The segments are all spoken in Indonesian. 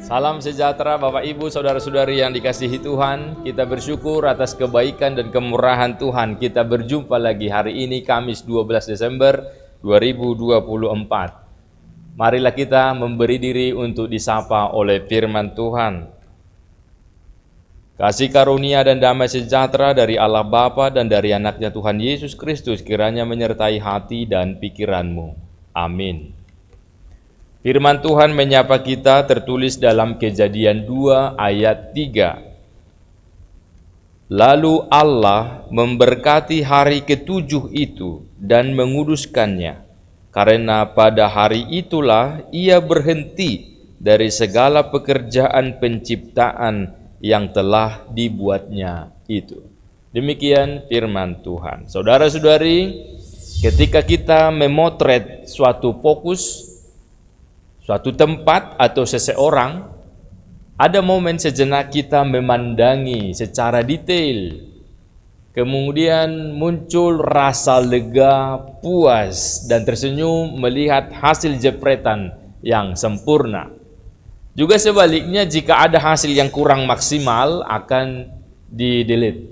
Salam sejahtera Bapak Ibu Saudara-saudari yang dikasihi Tuhan. Kita bersyukur atas kebaikan dan kemurahan Tuhan. Kita berjumpa lagi hari ini Kamis 12 Desember 2024. Marilah kita memberi diri untuk disapa oleh firman Tuhan. Kasih karunia dan damai sejahtera dari Allah Bapa dan dari anaknya Tuhan Yesus Kristus kiranya menyertai hati dan pikiranmu. Amin. Firman Tuhan menyapa kita tertulis dalam Kejadian 2 ayat 3. Lalu Allah memberkati hari ketujuh itu dan menguduskannya, karena pada hari itulah ia berhenti dari segala pekerjaan penciptaan yang telah dibuatnya itu. Demikian firman Tuhan. Saudara-saudari, ketika kita memotret suatu fokus, suatu tempat atau seseorang, ada momen sejenak kita memandangi secara detail. Kemudian muncul rasa lega, puas, dan tersenyum melihat hasil jepretan yang sempurna. Juga sebaliknya, jika ada hasil yang kurang maksimal akan di-delete.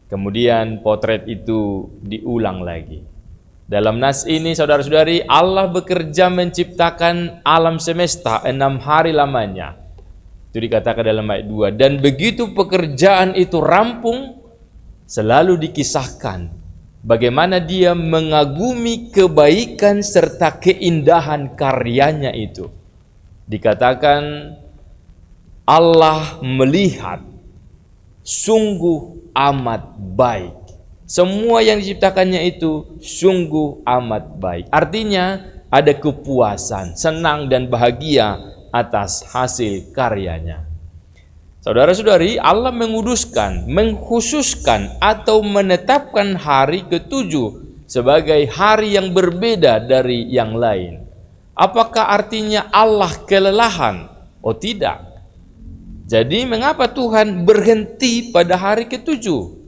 Kemudian potret itu diulang lagi. Dalam nas ini, saudara-saudari, Allah bekerja menciptakan alam semesta 6 hari lamanya. Itu dikatakan dalam ayat 2. Dan begitu pekerjaan itu rampung, selalu dikisahkan bagaimana dia mengagumi kebaikan serta keindahan karyanya itu. Dikatakan Allah melihat sungguh amat baik. Semua yang diciptakannya itu sungguh amat baik. Artinya ada kepuasan, senang dan bahagia atas hasil karyanya. Saudara-saudari, Allah menguduskan, mengkhususkan atau menetapkan hari ketujuh sebagai hari yang berbeda dari yang lain. Apakah artinya Allah kelelahan? Oh tidak. Jadi mengapa Tuhan berhenti pada hari ketujuh?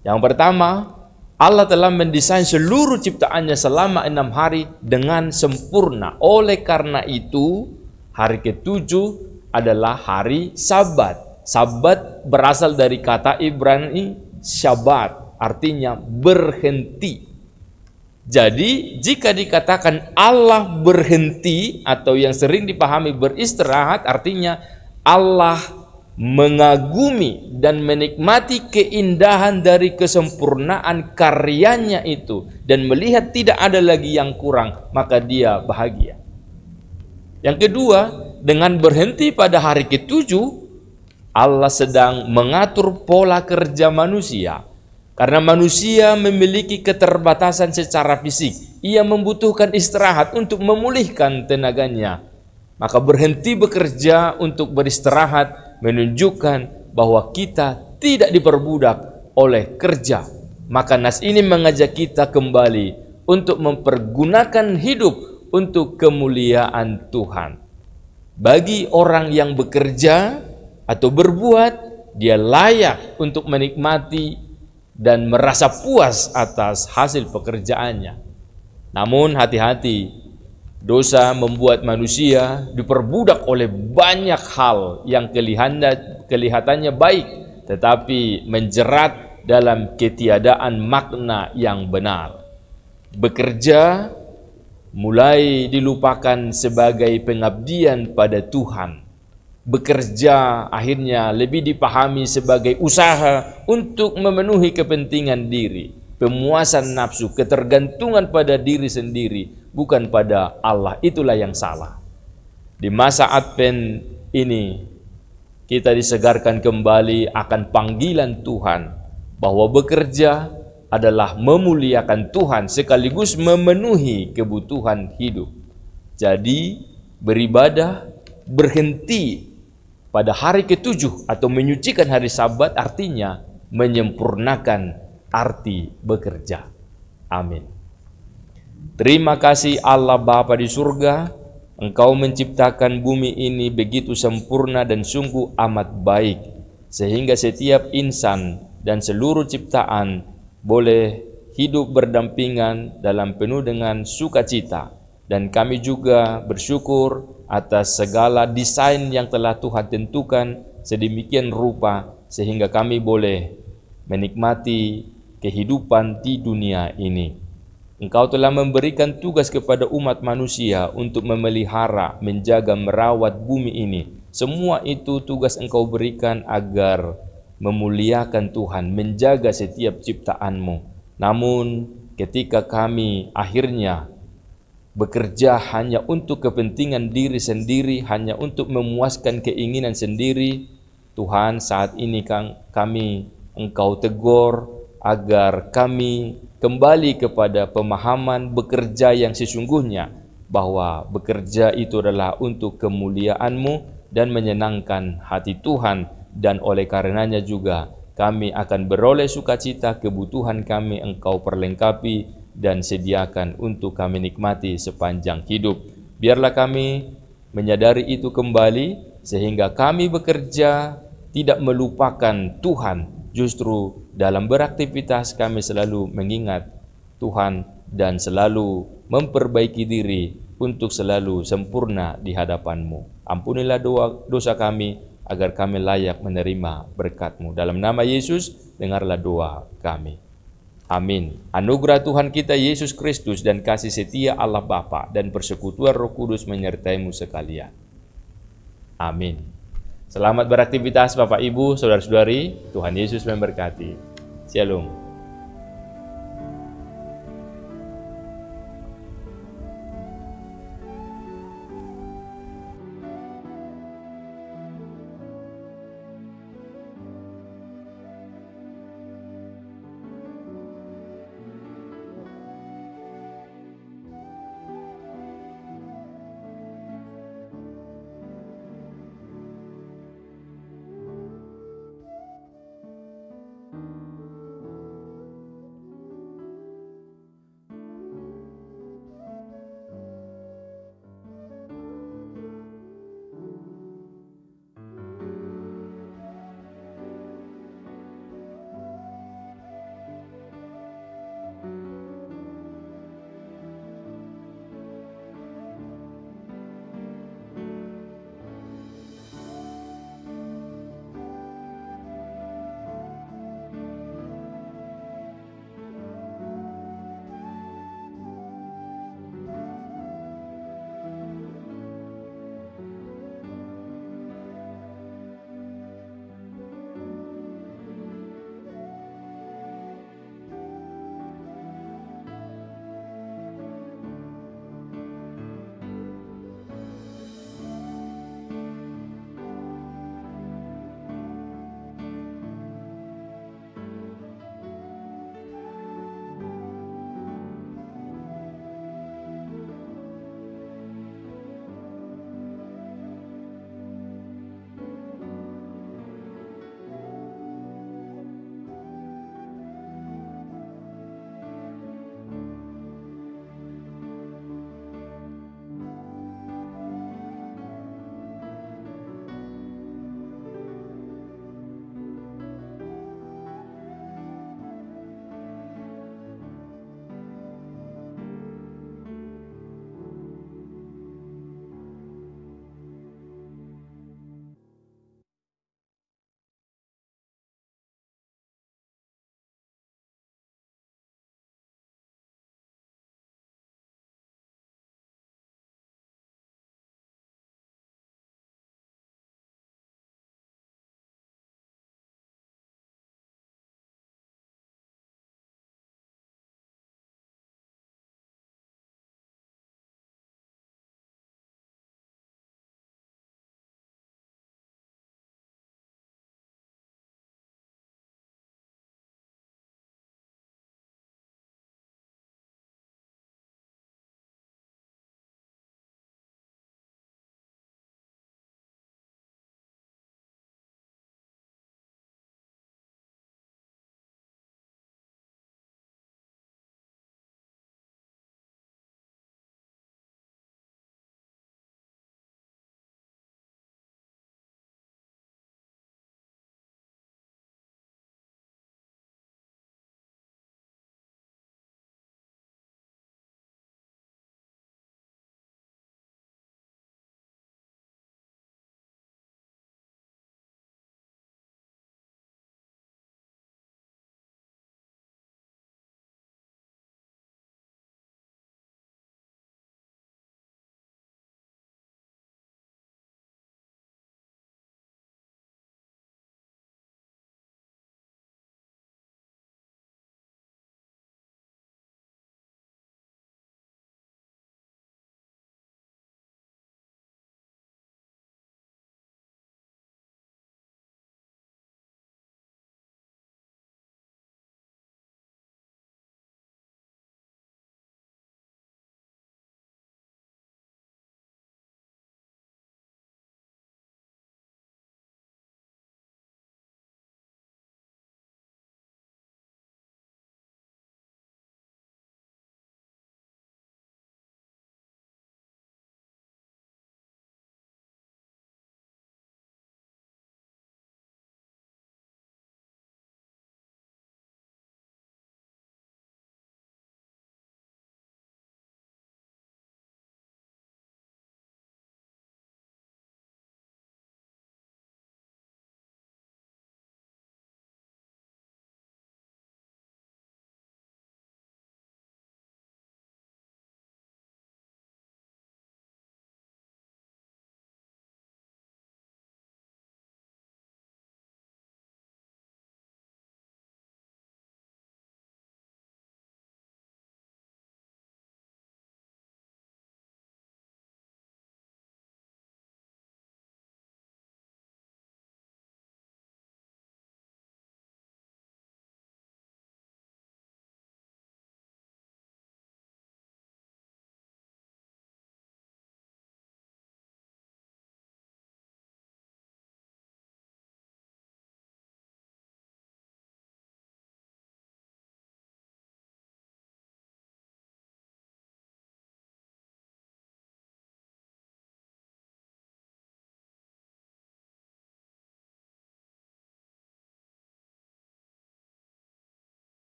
Yang pertama, Allah telah mendesain seluruh ciptaannya selama 6 hari dengan sempurna. Oleh karena itu, hari ketujuh adalah hari Sabat. Sabat berasal dari kata Ibrani Shabbat, artinya berhenti. Jadi, jika dikatakan Allah berhenti atau yang sering dipahami beristirahat, artinya Allah mengagumi dan menikmati keindahan dari kesempurnaan karyanya itu dan melihat tidak ada lagi yang kurang, maka dia bahagia. Yang kedua, dengan berhenti pada hari ketujuh, Allah sedang mengatur pola kerja manusia. Karena manusia memiliki keterbatasan secara fisik, ia membutuhkan istirahat untuk memulihkan tenaganya. Maka berhenti bekerja untuk beristirahat menunjukkan bahwa kita tidak diperbudak oleh kerja. Maka nas ini mengajak kita kembali untuk mempergunakan hidup untuk kemuliaan Tuhan. Bagi orang yang bekerja atau berbuat, dia layak untuk menikmati dan merasa puas atas hasil pekerjaannya. Namun hati-hati, dosa membuat manusia diperbudak oleh banyak hal yang kelihatannya baik, tetapi menjerat dalam ketiadaan makna yang benar. Bekerja mulai dilupakan sebagai pengabdian pada Tuhan. Bekerja akhirnya lebih dipahami sebagai usaha untuk memenuhi kepentingan diri, pemuasan nafsu, ketergantungan pada diri sendiri, bukan pada Allah. Itulah yang salah. Di masa Advent ini kita disegarkan kembali akan panggilan Tuhan bahwa bekerja adalah memuliakan Tuhan sekaligus memenuhi kebutuhan hidup. Jadi beribadah, berhenti pada hari ketujuh atau menyucikan hari Sabat artinya menyempurnakan arti bekerja. Amin. Terima kasih Allah Bapa di surga, Engkau menciptakan bumi ini begitu sempurna dan sungguh amat baik, sehingga setiap insan dan seluruh ciptaan boleh hidup berdampingan dalam penuh dengan sukacita, Dan kami juga bersyukur atas segala desain yang telah Tuhan tentukan sedemikian rupa sehingga kami boleh menikmati kehidupan di dunia ini. Engkau telah memberikan tugas kepada umat manusia untuk memelihara, menjaga, merawat bumi ini. Semua itu tugas Engkau berikan agar memuliakan Tuhan, menjaga setiap ciptaan-Mu. Namun ketika kami akhirnya bekerja hanya untuk kepentingan diri sendiri, hanya untuk memuaskan keinginan sendiri, Tuhan, saat ini kami Engkau tegur agar kami kembali kepada pemahaman bekerja yang sesungguhnya, bahwa bekerja itu adalah untuk kemuliaan-Mu dan menyenangkan hati Tuhan, dan oleh karenanya juga kami akan beroleh sukacita, kebutuhan kami Engkau perlengkapi dan sediakan untuk kami nikmati sepanjang hidup. Biarlah kami menyadari itu kembali, sehingga kami bekerja tidak melupakan Tuhan. Justru dalam beraktivitas kami selalu mengingat Tuhan dan selalu memperbaiki diri untuk selalu sempurna di hadapan-Mu. Ampunilah dosa kami agar kami layak menerima berkat-Mu. Dalam nama Yesus, dengarlah doa kami. Amin. Anugerah Tuhan kita Yesus Kristus dan kasih setia Allah Bapa dan persekutuan Roh Kudus menyertai-mu sekalian. Amin. Selamat beraktivitas Bapak Ibu, Saudara-saudari. Tuhan Yesus memberkati. Shalom.